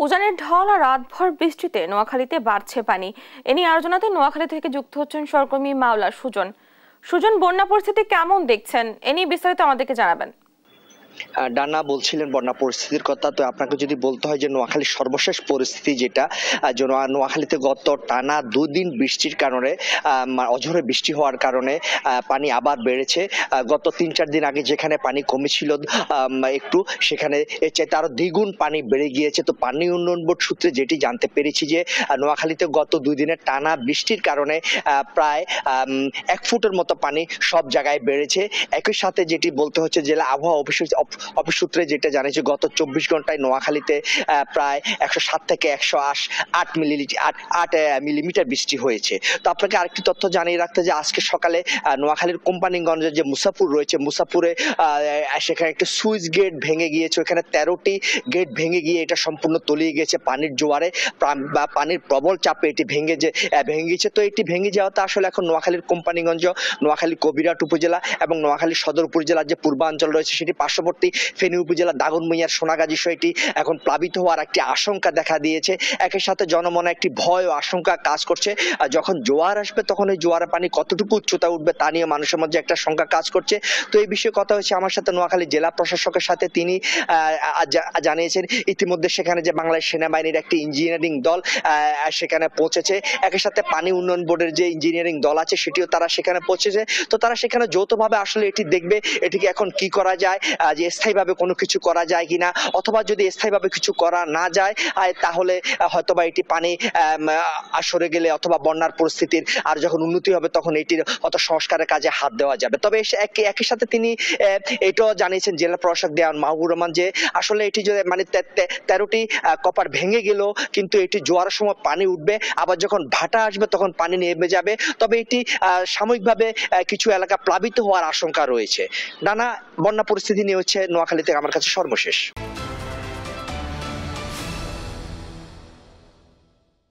উজানের ঢল আর রাতভর বৃষ্টিতে নোয়াখালীতে বাড়ছে পানি। এ নিয়ে আলোচনাতে নোয়াখালী থেকে যুক্ত হচ্ছেন সহকর্মী মাওলা সুজন। সুজন, বন্যা পরিস্থিতি কেমন দেখছেন? এ নিয়ে বিস্তারিত আমাদেরকে জানাবেন। ডানা বলছিলেন বন্যা পরিস্থিতির কথা, তো আপনাকে যদি বলতে হয় যে নোয়াখালীর সর্বশেষ পরিস্থিতি যেটা, নোয়াখালীতে গত টানা 2 দিন বৃষ্টির কারণে অঝোরে বৃষ্টি হওয়ার কারণে পানি আবার বেড়েছে। গত 3-4 দিন আগে যেখানে পানি কমেছিল একটু, সেখানে এর চাইতে আরো দ্বিগুণ পানি বেড়ে গিয়েছে। তো পানি উন্নয়ন বোর্ড সূত্রে যেটি জানতে পেরেছি যে নোয়াখালীতে গত 2 দিনের টানা বৃষ্টির কারণে প্রায় 1 ফুটের মতো পানি সব জায়গায় বেড়েছে। একই সাথে যেটি বলতে হচ্ছে জেলা আবহাওয়া অফিস সূত্রে যেটা জানিয়েছে, গত 24 ঘন্টায় নোয়াখালীতে প্রায় 107 থেকে 108 মিলিমিটার বৃষ্টি হয়েছে। তো আপনাকে আরেকটি তথ্য জানিয়ে রাখতে যে আজকে সকালে নোয়াখালীর কোম্পানিগঞ্জে যে মুসাপুর রয়েছে, মুসাপুরে সেখানে একটা সুইচ গেট ভেঙে গিয়েছে। ওখানে 13টি গেট ভেঙে গিয়ে এটা সম্পূর্ণ তলিয়ে গিয়েছে পানির জোয়ারে বা পানির প্রবল চাপে এটি ভেঙে গিয়েছে। তো এটি ভেঙে যাওয়াতে আসলে এখন নোয়াখালীর কোম্পানিগঞ্জ, নোয়াখালী কবিরহাট উপজেলা এবং নোয়াখালী সদর উপজেলার যে পূর্বাঞ্চল রয়েছে সেটি পার্শ্ববর্তী ফেনী উপজেলা দাগনভূঞার সোনাগাজী সড়কটি এখন প্লাবিত হওয়ার একটি আশঙ্কা দেখা দিয়েছে। একই সাথে জনমনে একটি ভয় ও আশঙ্কা কাজ করছে। যখন জোয়ার আসবে তখন এই জোয়ারের পানি কতটুকু উচ্চতা উঠবে তা নিয়ে মানুষের মধ্যে একটা শঙ্কা কাজ করছে। তো এই বিষয়ে কথা হচ্ছে আমার সাথে নোয়াখালী জেলা প্রশাসকের সাথে। তিনি জানিয়েছেন ইতিমধ্যে সেখানে যে বাংলাদেশ সেনাবাহিনীর একটি ইঞ্জিনিয়ারিং দল সেখানে পৌঁছেছে। একই সাথে পানি উন্নয়ন বোর্ডের যে ইঞ্জিনিয়ারিং দল আছে সেটিও তারা সেখানে পৌঁছেছে। তো তারা সেখানে যৌথভাবে আসলে এটি দেখবে এটিকে এখন কি করা যায়, যে স্থায়ীভাবে কোনো কিছু করা যায় কিনা, অথবা যদি স্থায়ীভাবে কিছু করা না যায় তাহলে হয়তোবা এটি পানি সরে গেলে অথবা বন্যার পরিস্থিতির আর যখন উন্নতি হবে তখন এটির হয়তো সংস্কারের কাজে হাত দেওয়া যাবে। তবে একই সাথে তিনি এটাও জানিয়েছেন জেলা প্রশাসক দেওয়ান মাহবুবুর রহমান যে আসলে এটি যদি মানে 13টি কপার ভেঙে গেল কিন্তু এটি জোয়ারের সময় পানি উঠবে, আবার যখন ভাটা আসবে তখন পানি নেমে যাবে। তবে এটি সাময়িকভাবে কিছু এলাকা প্লাবিত হওয়ার আশঙ্কা রয়েছে। নানা বন্যা পরিস্থিতি নিয়ে হচ্ছে নোয়াখালী থেকে আমার কাছে সর্বশেষ।